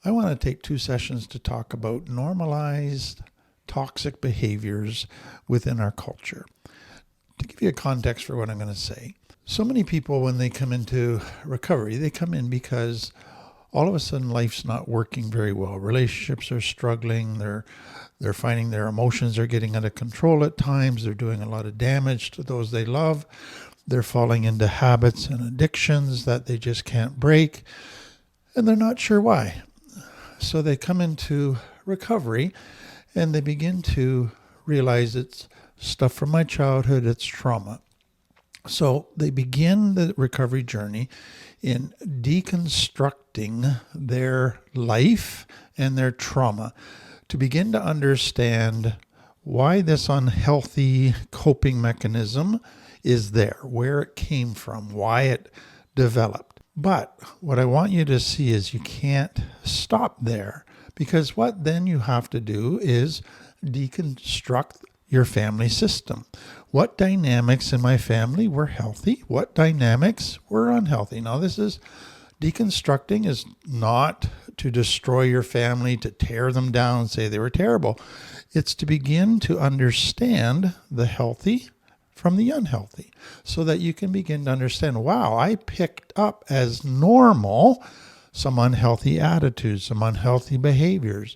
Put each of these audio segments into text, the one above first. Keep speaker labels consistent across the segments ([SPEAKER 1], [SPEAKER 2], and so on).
[SPEAKER 1] I want to take 2 sessions to talk about normalized toxic behaviors within our culture. To give you a context for what I'm going to say, so many people, when they come into recovery, they come in because all of a sudden life's not working very well. Relationships are struggling. They're finding their emotions are getting out of control at times. They're doing a lot of damage to those they love. They're falling into habits and addictions that they just can't break, and they're not sure why. So they come into recovery and they begin to realize it's stuff from my childhood, it's trauma. So they begin the recovery journey in deconstructing their life and their trauma to begin to understand why this unhealthy coping mechanism is there, where it came from, why it developed. But what I want you to see is you can't stop there, because what then you have to do is deconstruct your family system. What dynamics in my family were healthy? What dynamics were unhealthy? Now, deconstructing is not to destroy your family, to tear them down and say they were terrible. It's to begin to understand the healthy from the unhealthy, so that you can begin to understand, wow, I picked up as normal some unhealthy attitudes, some unhealthy behaviors.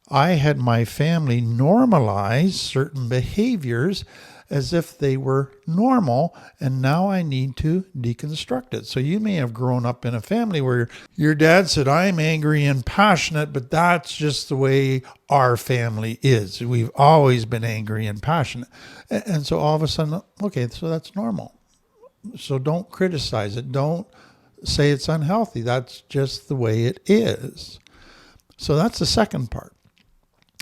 [SPEAKER 1] I had my family normalize certain behaviors as if they were normal, and now I need to deconstruct it. So you may have grown up in a family where your dad said, I'm angry and passionate, but that's just the way our family is. We've always been angry and passionate. And so all of a sudden, okay, so that's normal. So don't criticize it. Don't say it's unhealthy. That's just the way it is. So that's the second part.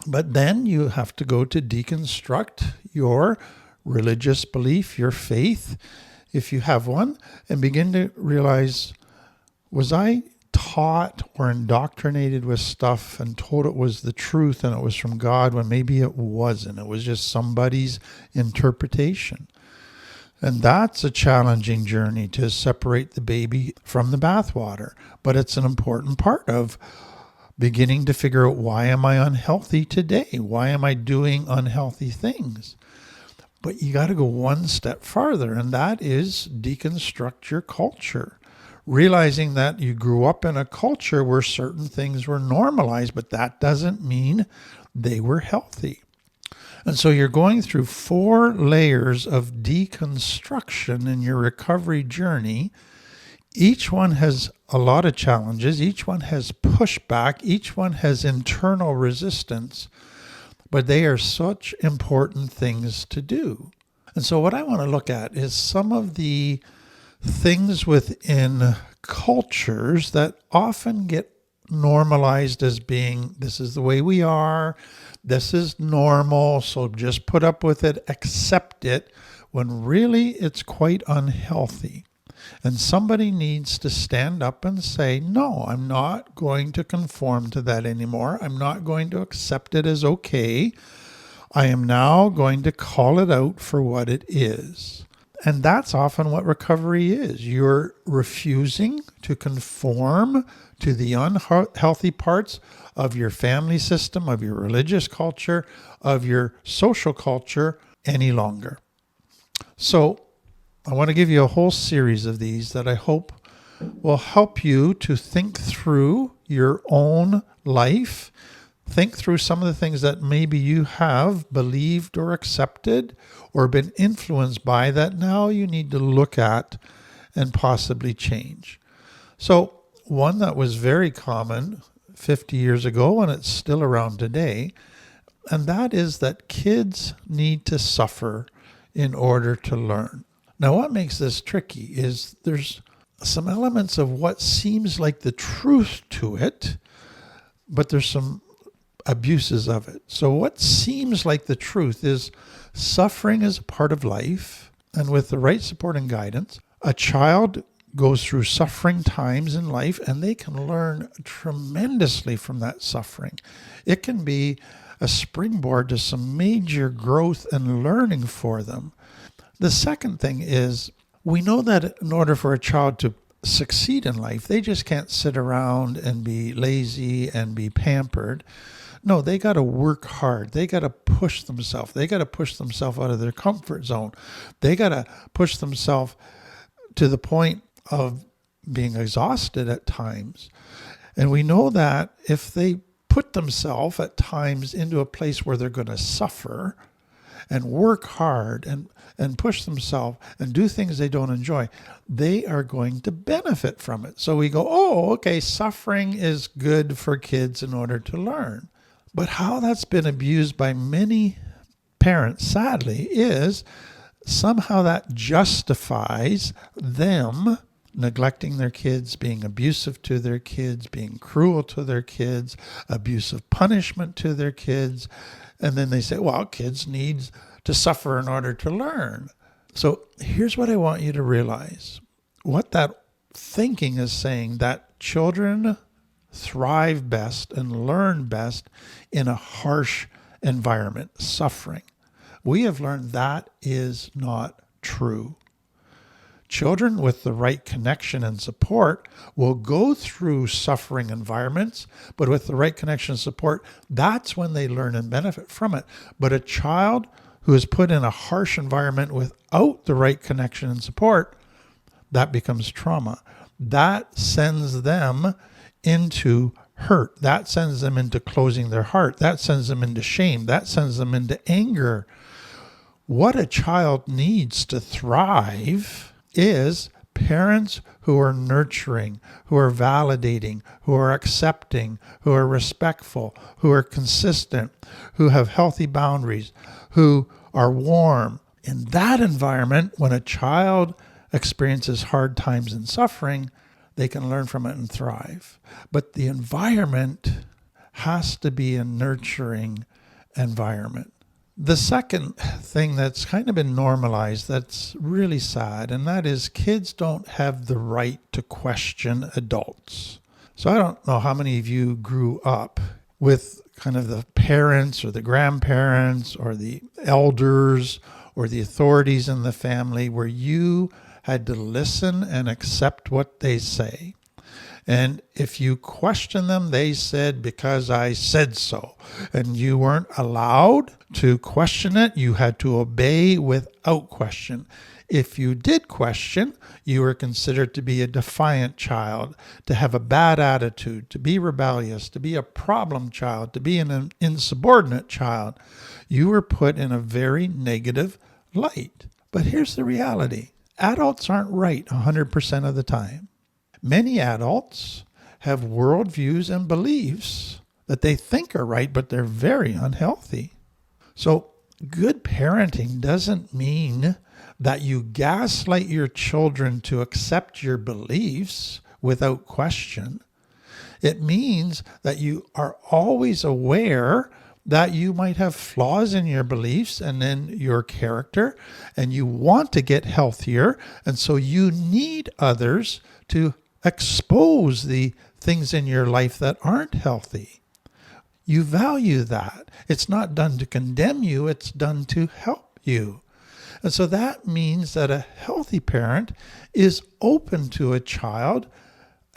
[SPEAKER 1] But then you have to go to deconstruct your religious belief, your faith, if you have one, and begin to realize, was I taught or indoctrinated with stuff and told it was the truth and it was from God when maybe it wasn't? It was just somebody's interpretation. And that's a challenging journey, to separate the baby from the bathwater. But it's an important part of beginning to figure out, why am I unhealthy today? Why am I doing unhealthy things? But you got to go one step farther, and that is deconstruct your culture. Realizing that you grew up in a culture where certain things were normalized, but that doesn't mean they were healthy. And so you're going through 4 layers of deconstruction in your recovery journey. Each one has a lot of challenges. Each one has pushback. Each one has internal resistance. But they are such important things to do. And so what I want to look at is some of the things within cultures that often get normalized as being, this is the way we are, this is normal, so just put up with it, accept it, when really it's quite unhealthy. And somebody needs to stand up and say, no, I'm not going to conform to that anymore. I'm not going to accept it as okay. I am now going to call it out for what it is. And that's often what recovery is. You're refusing to conform to the unhealthy parts of your family system, of your religious culture, of your social culture any longer. So I want to give you a whole series of these that I hope will help you to think through your own life, think through some of the things that maybe you have believed or accepted or been influenced by that now you need to look at and possibly change. So one that was very common 50 years ago, and it's still around today, and that is that kids need to suffer in order to learn. Now, what makes this tricky is there's some elements of what seems like the truth to it, but there's some abuses of it. So what seems like the truth is suffering is a part of life, and with the right support and guidance, a child goes through suffering times in life, and they can learn tremendously from that suffering. It can be a springboard to some major growth and learning for them. The second thing is, we know that in order for a child to succeed in life. They just can't sit around and be lazy and be pampered. No, they got to work hard. They got to push themselves. They got to push themselves out of their comfort zone. They got to push themselves to the point of being exhausted at times. And we know that if they put themselves at times into a place where they're going to suffer and work hard and push themselves and do things they don't enjoy, they are going to benefit from it. So we go, oh, okay, suffering is good for kids in order to learn. But how that's been abused by many parents, sadly, is somehow that justifies them neglecting their kids, being abusive to their kids, being cruel to their kids, abusive punishment to their kids. And then they say, well, kids need to suffer in order to learn. So here's what I want you to realize. What that thinking is saying, that children thrive best and learn best in a harsh environment, suffering. We have learned that is not true. Children with the right connection and support will go through suffering environments, but with the right connection and support, that's when they learn and benefit from it. But a child who is put in a harsh environment without the right connection and support, that becomes trauma. That sends them into hurt. That sends them into closing their heart. That sends them into shame. That sends them into anger. What a child needs to thrive is parents who are nurturing, who are validating, who are accepting, who are respectful, who are consistent, who have healthy boundaries, who are warm. In that environment, when a child experiences hard times and suffering, they can learn from it and thrive. But the environment has to be a nurturing environment. The second thing that's kind of been normalized that's really sad, and that is kids don't have the right to question adults. So I don't know how many of you grew up with kind of the parents or the grandparents or the elders or the authorities in the family where you had to listen and accept what they say. And if you question them, they said, because I said so. And you weren't allowed to question it. You had to obey without question. If you did question, you were considered to be a defiant child, to have a bad attitude, to be rebellious, to be a problem child, to be an insubordinate child. You were put in a very negative light. But here's the reality. Adults aren't right 100% of the time. Many adults have worldviews and beliefs that they think are right, but they're very unhealthy. So good parenting doesn't mean that you gaslight your children to accept your beliefs without question. It means that you are always aware that you might have flaws in your beliefs and in your character, and you want to get healthier, and so you need others to expose the things in your life that aren't healthy. You value that. It's not done to condemn you, it's done to help you. And so that means that a healthy parent is open to a child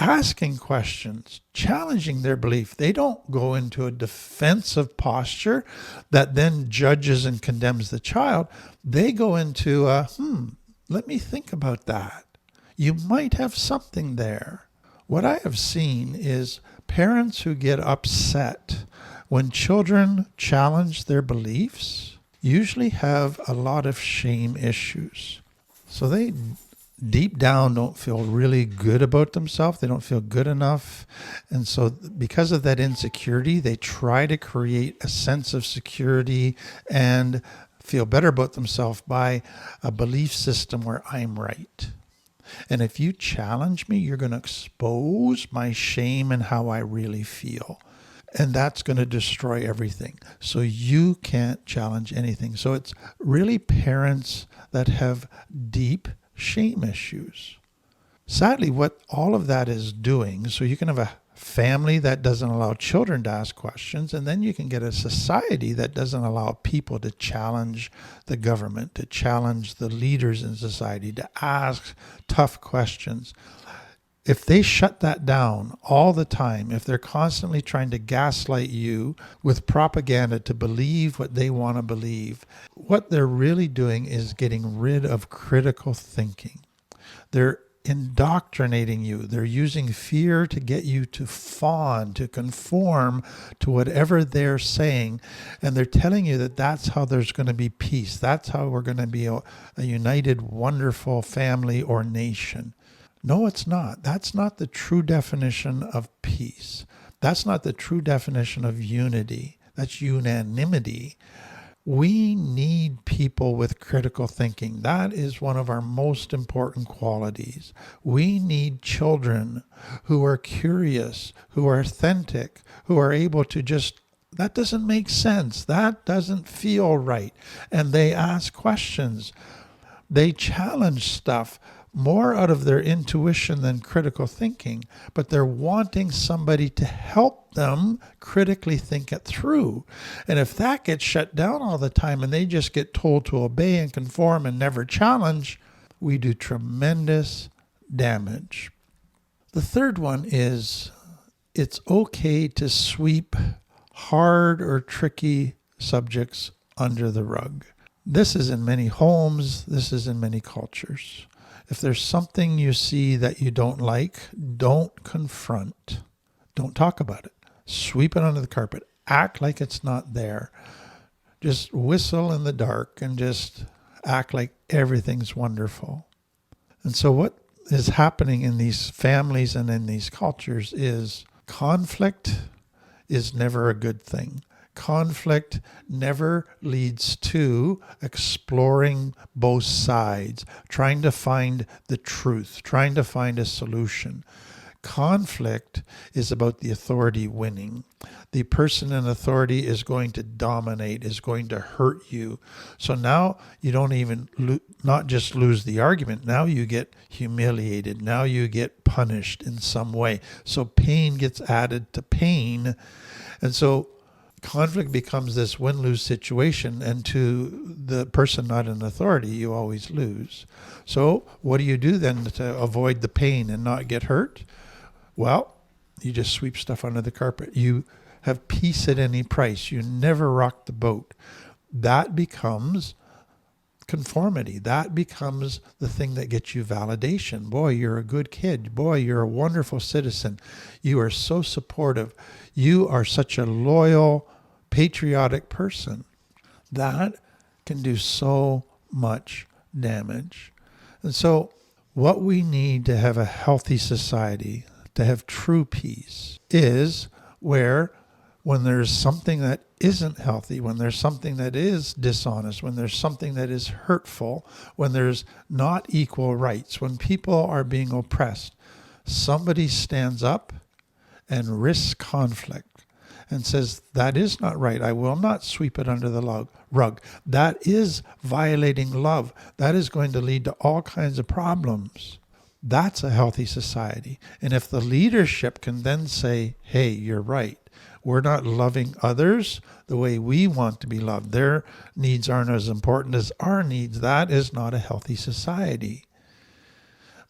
[SPEAKER 1] asking questions, challenging their belief. They don't go into a defensive posture that then judges and condemns the child. They go into let me think about that. You might have something there. What I have seen is parents who get upset when children challenge their beliefs usually have a lot of shame issues. So they deep down don't feel really good about themselves. They don't feel good enough. And so because of that insecurity, they try to create a sense of security and feel better about themselves by a belief system where I'm right. And if you challenge me, you're going to expose my shame and how I really feel. And that's going to destroy everything. So you can't challenge anything. So it's really parents that have deep shame issues. Sadly, what all of that is doing, so you can have a family that doesn't allow children to ask questions, and then you can get a society that doesn't allow people to challenge the government, to challenge the leaders in society, to ask tough questions. If they shut that down all the time, if they're constantly trying to gaslight you with propaganda to believe what they want to believe, what they're really doing is getting rid of critical thinking. They're indoctrinating you. They're using fear to get you to fawn, to conform to whatever they're saying. And they're telling you that that's how there's going to be peace. That's how we're going to be a united, wonderful family or nation. No, it's not. That's not the true definition of peace. That's not the true definition of unity. That's unanimity. We need people with critical thinking. That is one of our most important qualities. We need children who are curious, who are authentic, who are able to just, that doesn't make sense. That doesn't feel right. And they ask questions. They challenge stuff more out of their intuition than critical thinking, but they're wanting somebody to help them critically think it through. And if that gets shut down all the time and they just get told to obey and conform and never challenge, we do tremendous damage. The third one is it's okay to sweep hard or tricky subjects under the rug. This is in many homes. This is in many cultures. If there's something you see that you don't like, don't confront. Don't talk about it. Sweep it under the carpet. Act like it's not there. Just whistle in the dark and just act like everything's wonderful. And so what is happening in these families and in these cultures is conflict is never a good thing. Conflict never leads to exploring both sides, trying to find the truth, trying to find a solution. Conflict is about the authority winning. The person in authority is going to dominate, is going to hurt you. So now you don't even not just lose the argument. Now you get humiliated. Now you get punished in some way. So pain gets added to pain. And so conflict becomes this win-lose situation, and to the person not in authority, you always lose. So what do you do then to avoid the pain and not get hurt? Well, you just sweep stuff under the carpet. You have peace at any price. You never rock the boat. That becomes conformity. That becomes the thing that gets you validation. Boy, you're a good kid. Boy, you're a wonderful citizen. You are so supportive. You are such a loyal, patriotic person. That can do so much damage. And so what we need to have a healthy society, to have true peace, is where when there's something that isn't healthy, when there's something that is dishonest, when there's something that is hurtful, when there's not equal rights, when people are being oppressed, somebody stands up and risks conflict and says, that is not right. I will not sweep it under the rug. That is violating love. That is going to lead to all kinds of problems. That's a healthy society. And if the leadership can then say, hey, you're right. We're not loving others the way we want to be loved. Their needs aren't as important as our needs. That is not a healthy society.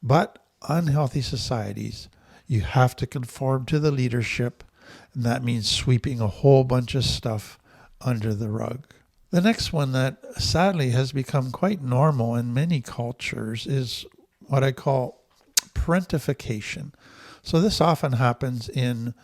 [SPEAKER 1] But unhealthy societies, you have to conform to the leadership, and that means sweeping a whole bunch of stuff under the rug. The next one that sadly has become quite normal in many cultures is what I call parentification. So this often happens in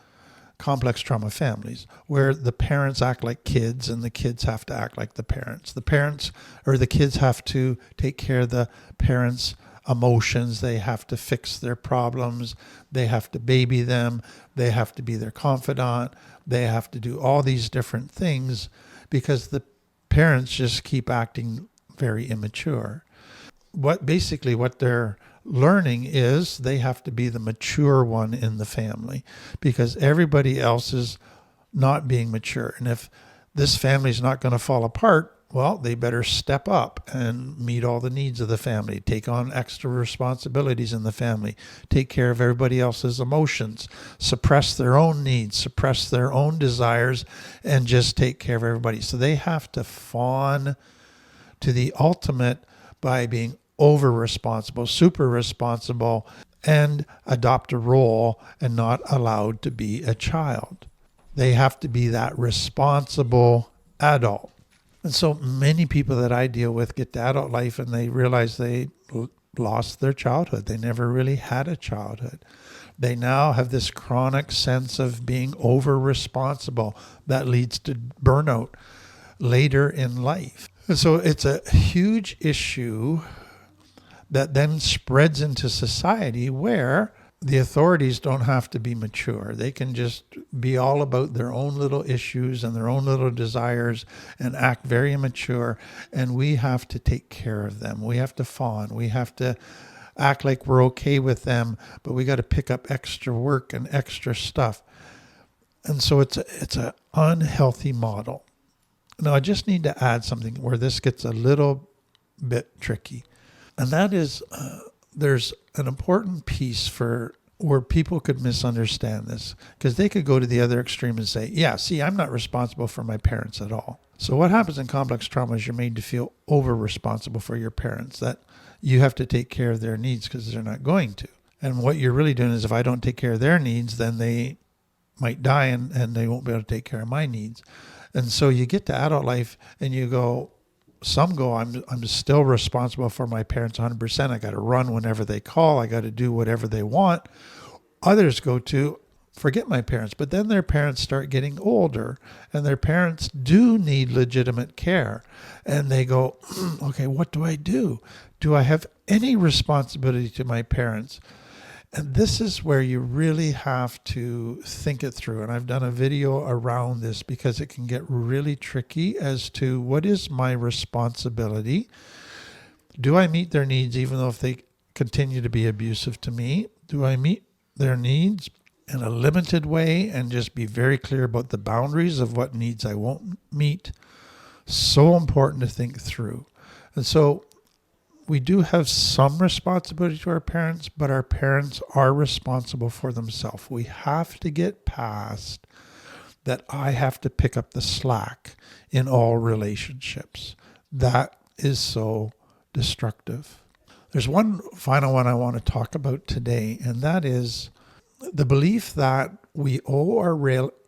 [SPEAKER 1] complex trauma families where the parents act like kids and the kids have to act like the parents. The parents or the kids have to take care of the parents' emotions. They have to fix their problems. They have to baby them. They have to be their confidant. They have to do all these different things because the parents just keep acting very immature. What they're learning is they have to be the mature one in the family because everybody else is not being mature. And if this family is not going to fall apart, well, they better step up and meet all the needs of the family, take on extra responsibilities in the family, take care of everybody else's emotions, suppress their own needs, suppress their own desires, and just take care of everybody. So they have to fawn to the ultimate by being over responsible, super responsible, and adopt a role and not allowed to be a child. They have to be that responsible adult. And so many people that I deal with get to adult life and they realize they lost their childhood. They never really had a childhood. They now have this chronic sense of being over responsible that leads to burnout later in life. And so it's a huge issue that then spreads into society where the authorities don't have to be mature. They can just be all about their own little issues and their own little desires and act very immature. And we have to take care of them. We have to fawn. We have to act like we're okay with them, but we got to pick up extra work and extra stuff. And so it's an unhealthy model. Now, I just need to add something where this gets a little bit tricky. And that is, there's an important piece for where people could misunderstand this, because they could go to the other extreme and say, yeah, see, I'm not responsible for my parents at all. So what happens in complex trauma is you're made to feel over responsible for your parents, that you have to take care of their needs because they're not going to. And what you're really doing is, if I don't take care of their needs, then they might die and they won't be able to take care of my needs. And so you get to adult life and you go, some go, I'm still responsible for my parents 100%. I got to run whenever they call. I got to do whatever they want. Others go to, forget my parents. But then their parents start getting older and their parents do need legitimate care. And they go, okay, what do I do? Do I have any responsibility to my parents? And this is where you really have to think it through. And I've done a video around this because it can get really tricky as to what is my responsibility. Do I meet their needs even though if they continue to be abusive to me? Do I meet their needs in a limited way and just be very clear about the boundaries of what needs I won't meet? So important to think through. And so we do have some responsibility to our parents, but our parents are responsible for themselves. We have to get past that I have to pick up the slack in all relationships. That is so destructive. There's one final one I want to talk about today, and that is the belief that we owe our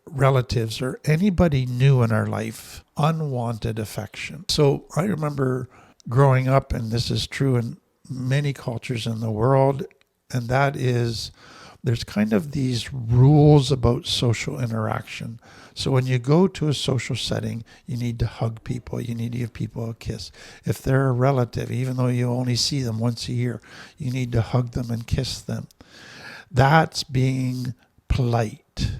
[SPEAKER 1] relatives or anybody new in our life unwanted affection. So I remember growing up, and this is true in many cultures in the world, and that is there's kind of these rules about social interaction. So when you go to a social setting, you need to hug people. You need to give people a kiss. If they're a relative, even though you only see them once a year, you need to hug them and kiss them. That's being polite.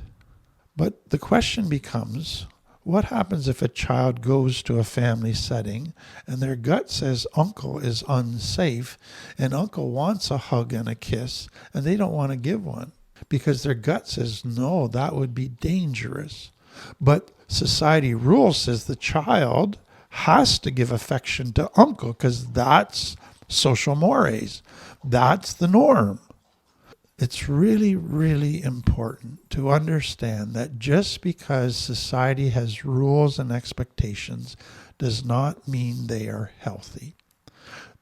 [SPEAKER 1] But the question becomes, what happens if a child goes to a family setting and their gut says uncle is unsafe and uncle wants a hug and a kiss and they don't want to give one because their gut says, no, that would be dangerous. But society rule says the child has to give affection to uncle because that's social mores. That's the norm. It's really, really important to understand that just because society has rules and expectations does not mean they are healthy.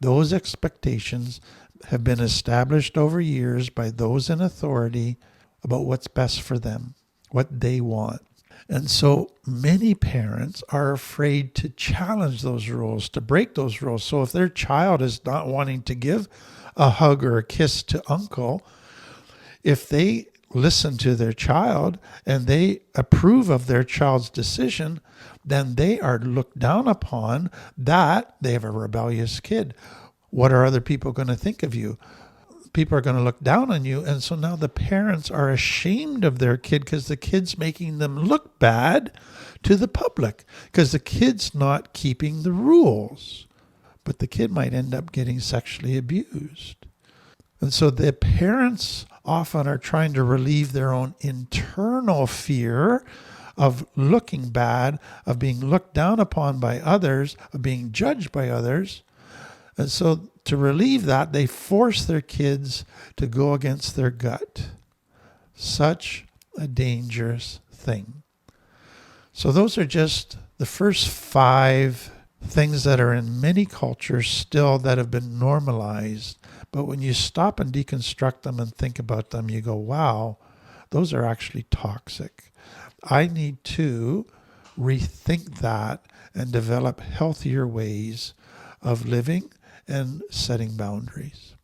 [SPEAKER 1] Those expectations have been established over years by those in authority about what's best for them, what they want. And so many parents are afraid to challenge those rules, to break those rules. So if their child is not wanting to give a hug or a kiss to uncle, if they listen to their child and they approve of their child's decision, then they are looked down upon that they have a rebellious kid. What are other people going to think of you? People are going to look down on you. And so now the parents are ashamed of their kid because the kid's making them look bad to the public because the kid's not keeping the rules. But the kid might end up getting sexually abused. And so the parents often are trying to relieve their own internal fear of looking bad, of being looked down upon by others, of being judged by others. And so to relieve that, they force their kids to go against their gut. Such a dangerous thing. So those are just the first 5 things that are in many cultures still that have been normalized. But when you stop and deconstruct them and think about them, you go, wow, those are actually toxic. I need to rethink that and develop healthier ways of living and setting boundaries.